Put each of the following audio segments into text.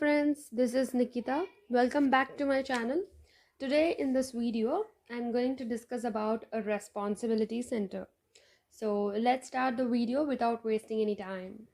friends, this is Nikita. Welcome back to my channel. Today in this video, I'm going to discuss about a responsibility center. So let's start the video without wasting any time.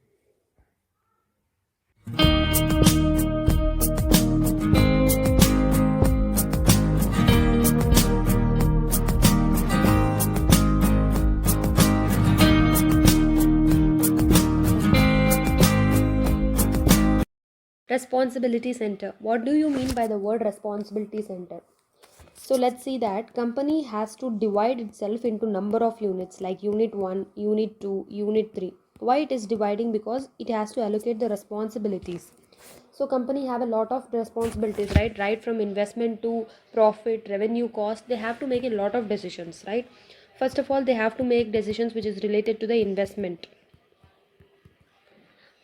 Responsibility center. What do you mean by the word responsibility center? So let's see that company has to divide itself into number of units like unit 1, unit 2, unit 3. Why it is dividing? Because it has to allocate the responsibilities. So company have a lot of responsibilities, right from investment to profit, revenue, cost. They have to make a lot of decisions, right? First of all, they have to make decisions which is related to the investment.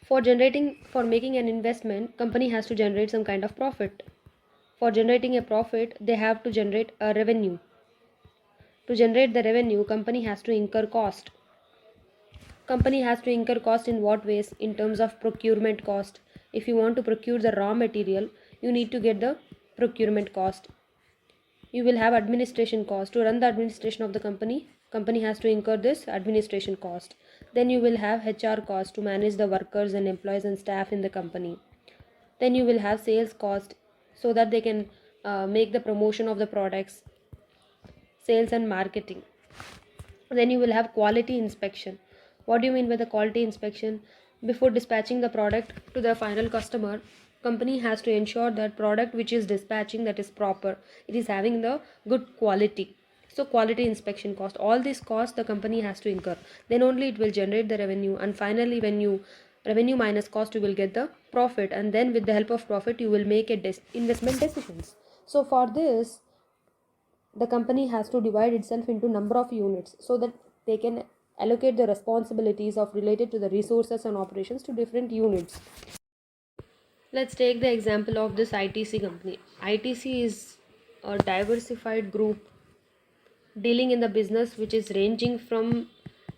For making an investment, company has to generate some kind of profit. For generating a profit, they have to generate a revenue. To generate the revenue, company has to incur cost. Company has to incur cost in what ways? In terms of procurement cost. If you want to procure the raw material, you need to get the procurement cost. You will have administration cost. To run the administration of the company has to incur this administration cost. Then you will have HR cost to manage the workers and employees and staff in the company. Then you will have sales cost so that they can make the promotion of the products, sales and marketing. Then you will have quality inspection. What do you mean by the quality inspection? Before dispatching the product to the final customer, company has to ensure that product which is dispatching, that is proper, it is having the good quality. So quality inspection cost, all these costs the company has to incur. Then only it will generate the revenue, and finally when you revenue minus cost, you will get the profit, and then with the help of profit you will make a investment decisions. So for this, the company has to divide itself into number of units so that they can allocate the responsibilities of related to the resources and operations to different units. Let's take the example of this ITC company. ITC is a diversified group dealing in the business which is ranging from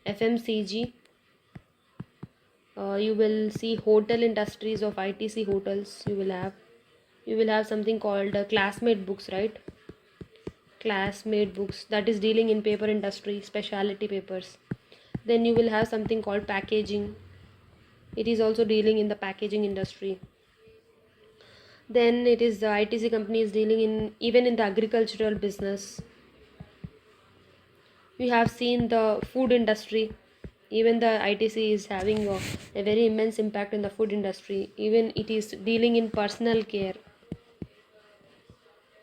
FMCG. You will see hotel industries of ITC hotels. You will have something called classmate books, right? Classmate books, that is dealing in paper industry, specialty papers. Then you will have something called packaging. It is also dealing in the packaging industry. Then it is the ITC company is dealing in even in the agricultural business. We have seen the food industry. Even the ITC is having a very immense impact in the food industry. Even it is dealing in personal care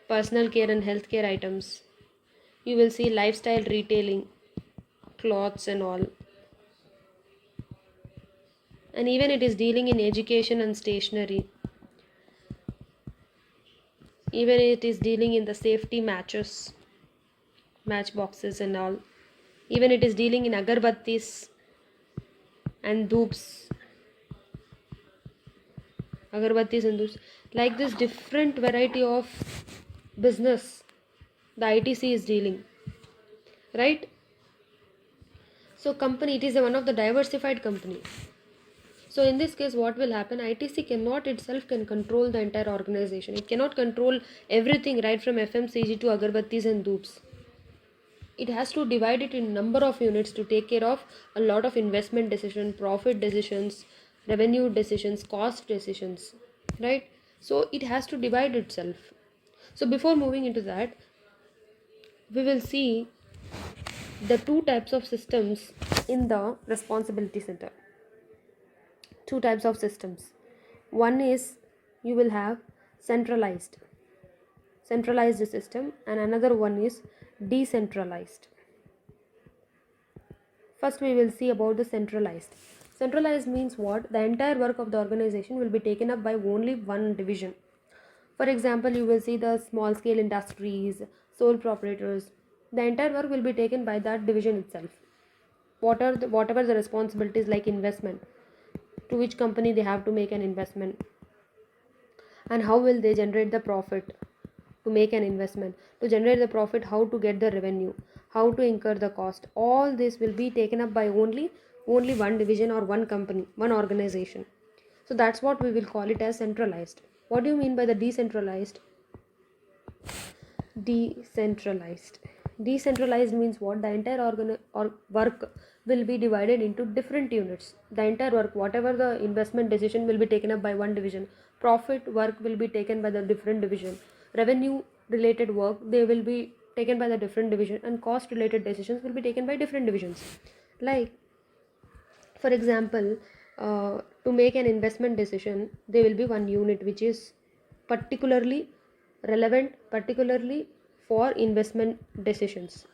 and healthcare items. You will see lifestyle retailing, clothes and all. And even it is dealing in education and stationery. Even it is dealing in the safety matchboxes and all. Even it is dealing in agarbattis and dhoops, like this different variety of business the ITC is dealing, right? So company, it is one of the diversified company. So in this case, what will happen? ITC cannot itself can control the entire organization. It cannot control everything, right from FMCG to agarbattis and dhoops. It has to divide it in number of units to take care of a lot of investment decisions, profit decisions, revenue decisions, cost decisions, right? So it has to divide itself. So before moving into that, we will see the two types of systems in the responsibility center. Two types of systems. One is you will have centralized system, and another one is decentralized. First we will see about the centralized. Centralized means what? The entire work of the organization will be taken up by only one division. For example, you will see the small scale industries, sole proprietors. The entire work will be taken by that division itself. Whatever the responsibilities like investment, to which company they have to make an investment, and how will they generate the profit to make an investment, to generate the profit, how to get the revenue, how to incur the cost. All this will be taken up by only one division or one company, one organization. So that's what we will call it as centralized. What do you mean by the decentralized? Decentralized means what? The entire work will be divided into different units. The entire work, whatever the investment decision, will be taken up by one division. Profit work will be taken by the different division. Revenue related work, they will be taken by the different division, and cost related decisions will be taken by different divisions. Like, for example, to make an investment decision, there will be one unit which is particularly relevant, particularly for investment decisions.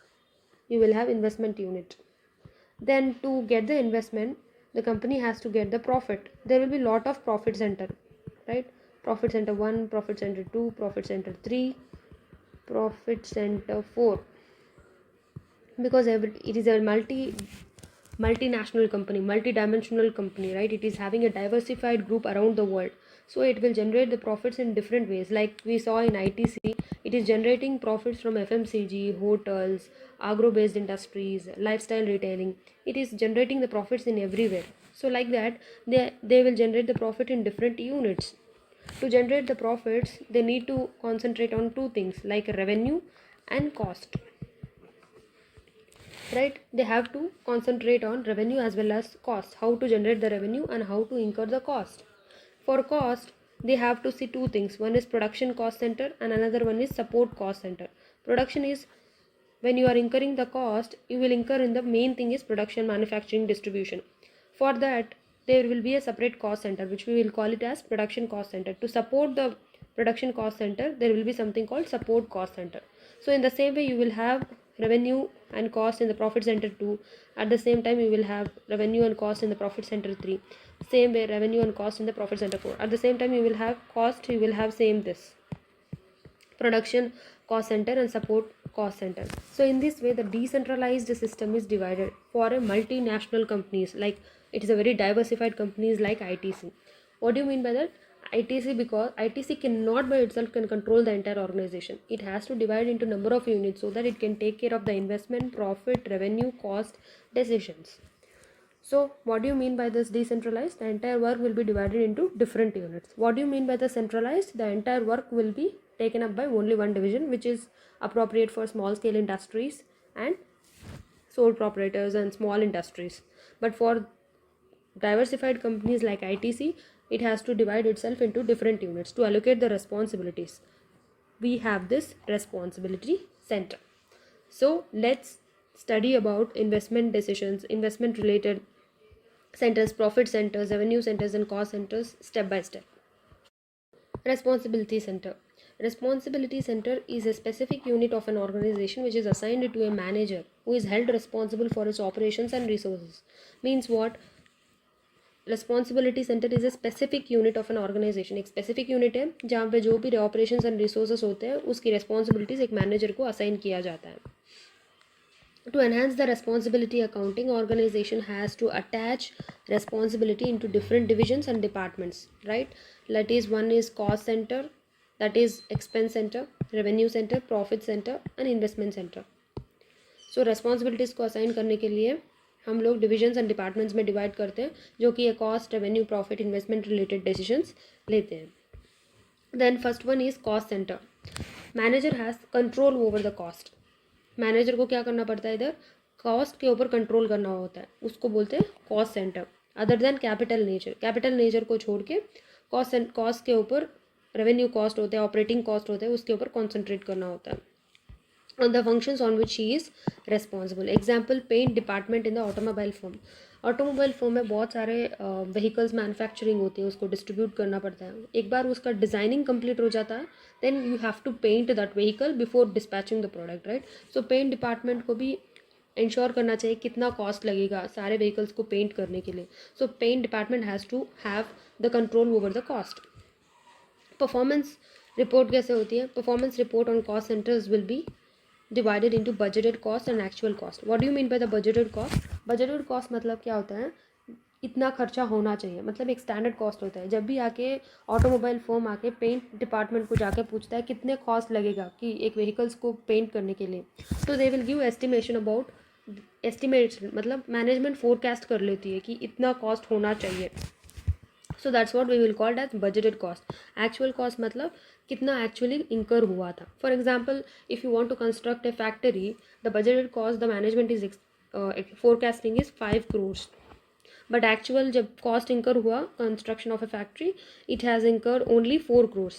You will have investment unit. Then to get the investment, the company has to get the profit. There will be lot of profit center, right? Profit center 1, profit center 2, profit center 3, profit center 4, because it is a multinational company, multi-dimensional company, right? It is having a diversified group around the world, so it will generate the profits in different ways. Like we saw in ITC, it is generating profits from FMCG, hotels, agro-based industries, lifestyle retailing. It is generating the profits in everywhere. So like that, they will generate the profit in different units. To generate the profits, they need to concentrate on two things, like revenue and cost, right? They have to concentrate on revenue as well as cost, how to generate the revenue and how to incur the cost. For cost, they have to see two things. One is production cost center and another one is support cost center. Production is when you are incurring the cost, you will incur in the main thing is production, manufacturing, distribution. For that, there will be a separate cost center which we will call it as production cost center. To support the production cost center, there will be something called support cost center. So in the same way, you will have revenue and cost in the profit center 2. At the same time, you will have revenue and cost in the profit center 3. Same way, revenue and cost in the profit center 4. At the same time, you will have cost, you will have same this production cost center and support cost center. So in this way, the decentralized system is divided for a multinational companies, like it is a very diversified companies like ITC. What do you mean by that? ITC, because ITC cannot by itself can control the entire organization. It has to divide into number of units so that it can take care of the investment, profit, revenue, cost decisions. So what do you mean by this decentralized? The entire work will be divided into different units. What do you mean by the centralized? The entire work will be taken up by only one division, which is appropriate for small scale industries and sole proprietors and small industries. But for diversified companies like ITC, it has to divide itself into different units to allocate the responsibilities. We have this responsibility center. So let's study about investment decisions, investment related centers, profit centers, revenue centers and cost centers step by step. Responsibility center. Responsibility center is a specific unit of an organization which is assigned to a manager who is held responsible for its operations and resources. Means what? Responsibility center is a specific unit of an organization. एक specific unit है जहाँ पे जो भी operations and resources होते हैं उसकी responsibilities एक manager को assign किया जाता है. To enhance the responsibility accounting, organization has to attach responsibility into different divisions and departments, right? That is, one is cost center, that is expense center, revenue center, profit center and investment center. So responsibilities को assign करने के लिए हम लोग divisions and departments में divide करते हैं जो कि cost, revenue, profit, investment related decisions लेते हैं. Then first one is cost center. Manager has control over the cost. Manager को क्या करना पड़ता है? इधर कॉस्ट के ऊपर कंट्रोल करना होता है, उसको बोलते हैं cost centre. Other than capital nature को छोड़ के कॉस्ट के ऊपर रेवेन्यू कॉस्ट होता है, ऑपरेटिंग कॉस्ट होता है, उसके ऊपर कॉन्सेंट्रेट करना होता है. on the functions on which he is responsible. Example, paint department in the automobile firm. Automobile firm में बहुत सारे व्हीकल्स मैन्युफैक्चरिंग होती है, उसको डिस्ट्रीब्यूट करना पड़ता है. एक बार उसका डिज़ाइनिंग कंप्लीट हो जाता है, then you have to paint that vehicle before dispatching the product, right? So paint department को भी इंश्योर करना चाहिए कितना कॉस्ट लगेगा सारे व्हीकल्स को पेंट करने के लिए. So paint department has to have the control over the cost. Performance report कैसे होती है? Performance report on cost centres will be divided into budgeted cost and actual cost. What do you mean by the budgeted cost? Budgeted cost मतलब क्या होता है? इतना खर्चा होना चाहिए, मतलब एक स्टैंडर्ड कॉस्ट होता है. जब भी आके ऑटोमोबाइल फर्म आके पेंट डिपार्टमेंट को जाके पूछता है कितने कॉस्ट लगेगा कि एक व्हीकल्स को पेंट करने के लिए, तो they will give estimation about estimates, मतलब मैनेजमेंट फोरकास्ट कर लेती है कि इतना कॉस्ट होना चाहिए. So that's what we will called as budgeted cost. Actual cost मतलब कितना एक्चुअली इंकर हुआ था. For example, if you want to construct a factory, the budgeted cost the management is forecasting is 5 crores. But actual जब cost incur हुआ construction of a factory, it has इंकर only 4 crores.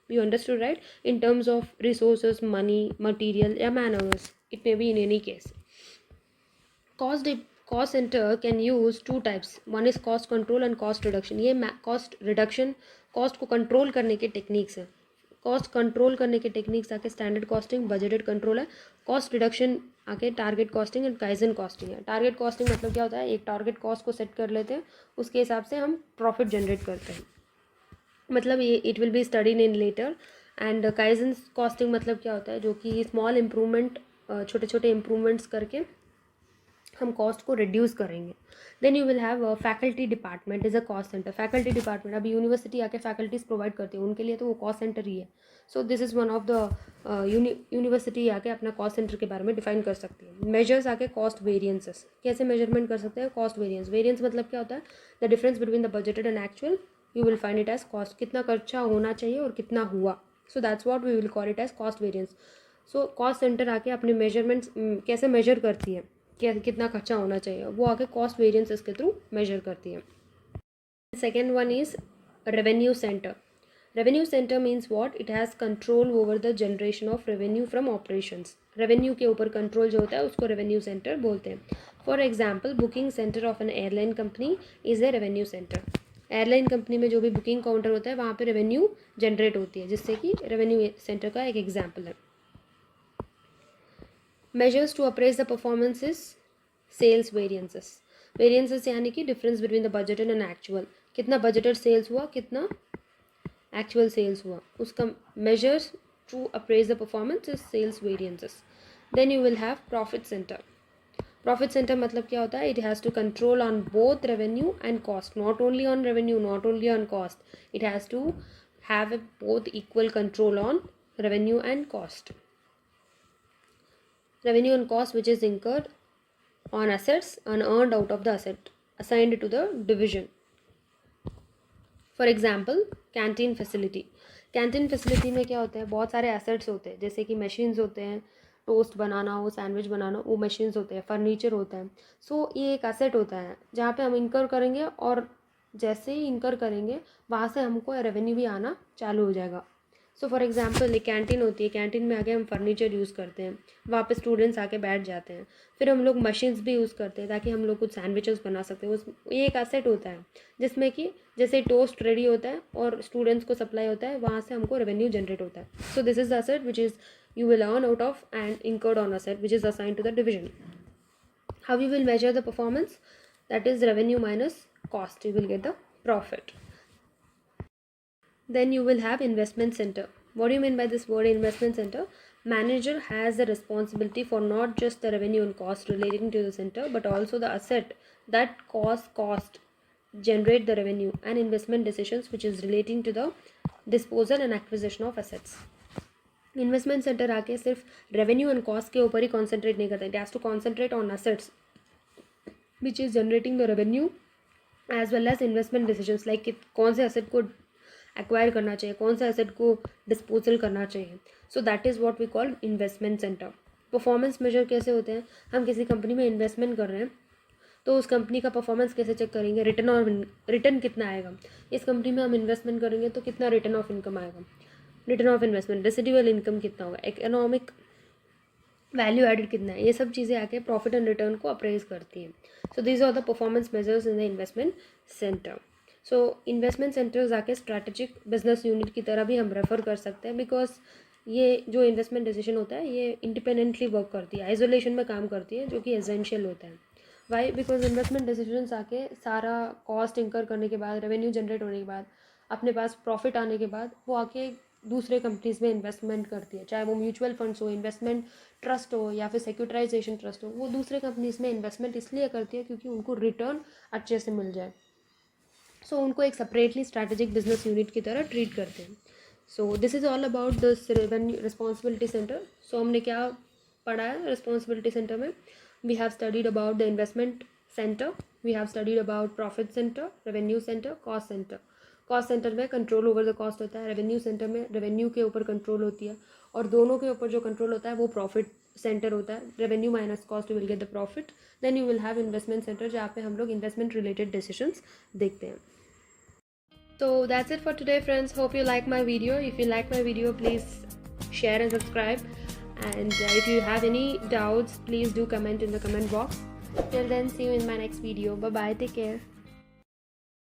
You understood, right? In terms of resources, money, material, या man hours, it may be in any case. Cost center can use two types. One is cost control and cost reduction. ये cost reduction, cost को control करने के techniques हैं. Cost control करने के techniques आके standard costing, budgeted control है. Cost reduction आके target costing and kaizen costing है. टारगेट कॉस्टिंग मतलब क्या होता है, एक टारगेट कॉस्ट को सेट कर लेते हैं, उसके हिसाब से हम प्रॉफिट जनरेट करते हैं. मतलब ये it will be studied in later. And kaizen costing मतलब क्या होता है, जो कि स्मॉल इम्प्रूवमेंट, छोटे छोटे इम्प्रूवमेंट्स करके हम कॉस्ट को रिड्यूस करेंगे. Then you will have faculty department is a cost centre. Faculty department अभी यूनिवर्सिटी आके फैकल्टीज प्रोवाइड करती है, उनके लिए तो वो कॉस्ट सेंटर ही है. सो this is one of the university आके अपना कॉस्ट सेंटर के बारे में डिफाइन कर सकती है. मेजर्स आके कॉस्ट वेरियंसेस, कैसे मेजरमेंट कर सकते हैं कॉस्ट वेरियंस. वेरियंस मतलब क्या होता है, the difference between the budgeted and actual. You will find it as cost, कितना खर्चा होना चाहिए और कितना हुआ. So that's what we will call it as cost variance. So cost centre आके अपने मेजरमेंट्स कैसे मेजर करती है, क्या कितना खर्चा होना चाहिए, वो आके कॉस्ट वेरियंसेस के थ्रू मेजर करती है. Second one is revenue centre. Revenue centre means what, it has control over the generation of revenue from operations. Revenue के ऊपर कंट्रोल जो होता है उसको रेवेन्यू सेंटर बोलते हैं. For example, booking centre of N airline company is a revenue centre. Airline company में जो भी बुकिंग काउंटर होता है वहाँ पे रेवेन्यू जनरेट होती है, जिससे कि रेवेन्यू सेंटर का एक एग्जाम्पल है. Measures to appraise the performance is sales variances. Variances यानी कि difference between the budgeted and actual. कितना बजटेड सेल्स हुआ, कितना एक्चुअल सेल्स हुआ, उसका measures to appraise the performance is sales variances. Then you will have profit centre. Profit centre मतलब क्या होता है, it has to control on both revenue and cost. Not only on revenue, not only on cost, it has to have A both equal control on revenue and cost. Revenue and cost which is incurred on assets and earned out of the asset assigned to the division. For example, canteen facility. Canteen facility में क्या होता है, बहुत सारे assets होते हैं, जैसे कि मशीन्स होते हैं, टोस्ट बनाना हो, सैंडविच बनाना, वो मशीन्स होते हैं, फर्नीचर होता है. सो ये एक एसेट होता है जहाँ पे हम इनकर करेंगे, और जैसे ही इनकर करेंगे वहाँ से हमको रेवेन्यू भी आना चालू हो जाएगा. सो फॉर एग्जाम्पल, एक कैंटीन होती है, कैंटीन में आके हम फर्नीचर यूज़ करते हैं, वहाँ पे स्टूडेंट्स आके बैठ जाते हैं. फिर हम लोग मशीन्स भी यूज़ करते हैं ताकि हम लोग कुछ सैंडविचेस बना सकते हैं. उस ये एक एसेट होता है जिसमें कि जैसे टोस्ट रेडी होता है और स्टूडेंट्स को सप्लाई होता है, वहाँ से हमको रेवेन्यू जनरेट होता है. So this is the asset which is you will earn out of and incurred on asset which is assigned to the division. How you will measure the performance? That is revenue minus cost. You will get the profit. Then you will have investment center. What do you mean by this word investment center? Manager has the responsibility for not just the revenue and cost relating to the center, but also the asset that cost generate the revenue and investment decisions which is relating to the disposal and acquisition of assets. Investment centre आके सिर्फ revenue and cost के ऊपर ही concentrate नहीं करता. It has to concentrate on assets which is generating the revenue as well as investment decisions, like कौन से asset को acquire करना चाहिए, कौन सा एसेट को डिस्पोजल करना चाहिए. So that is what we call investment centre. Performance measure कैसे होते हैं, हम किसी कंपनी में इन्वेस्टमेंट कर रहे हैं तो उस कंपनी का परफॉर्मेंस कैसे चेक करेंगे, रिटर्न कितना आएगा. इस कंपनी में हम इन्वेस्टमेंट करेंगे तो कितना रिटर्न ऑफ इनकम आएगा, return of investment, residual income कितना होगा, इकोनॉमिक वैल्यू एडेड कितना है. ये सब चीज़ें आके प्रॉफिट एंड रिटर्न को अप्रेज करती हैं. So these are the performance measures in the investment centre. So investment centres आके स्ट्रैटेजिक बिजनेस यूनिट की तरह भी हम रेफर कर सकते हैं, बिकॉज ये जो इन्वेस्टमेंट डिसीजन होता है ये इंडिपेंडेंटली वर्क करती है, आइसोलेशन में काम करती है, जो कि एसेंशियल होता है. वाई? बिकॉज इन्वेस्टमेंट डिसीजंस आके सारा कॉस्ट इंकर करने के बाद, रेवेन्यू जनरेट होने के बाद, अपने पास प्रॉफिट आने के बाद वो आके दूसरे कंपनीज में इन्वेस्टमेंट करती है, चाहे वो म्यूचुअल फंड्स हो, इन्वेस्टमेंट ट्रस्ट हो या फिर सिक्योरिटाइजेशन ट्रस्ट हो. वो दूसरे कंपनीज में इन्वेस्टमेंट इसलिए करती है क्योंकि उनको रिटर्न अच्छे से मिल जाए. सो उनको एक सेपरेटली स्ट्रैटेजिक बिजनेस यूनिट की तरह ट्रीट करते हैं. So this is all about this revenue responsibility centre. सो हमने क्या पढ़ा है रिस्पॉन्सिबिलिटी सेंटर में? We have studied about the investment center, we have studied about profit centre, revenue centre, cost centre. Cost centre में control over the cost होता है, revenue centre में रेवेन्यू के ऊपर कंट्रोल होती है, और दोनों के ऊपर जो कंट्रोल होता है वो प्रॉफिट सेंटर होता है. Revenue minus cost you will get the profit. Then you will have investment centre जहाँ पे हम लोग इन्वेस्टमेंट रिलेटेड डिसीजंस देखते हैं. So that's it for today, friends. Hope you like my video. If you like my video, please share and subscribe. And if you have any doubts, please do comment in the comment box. Till then, see you in my next video. Bye bye. Take care.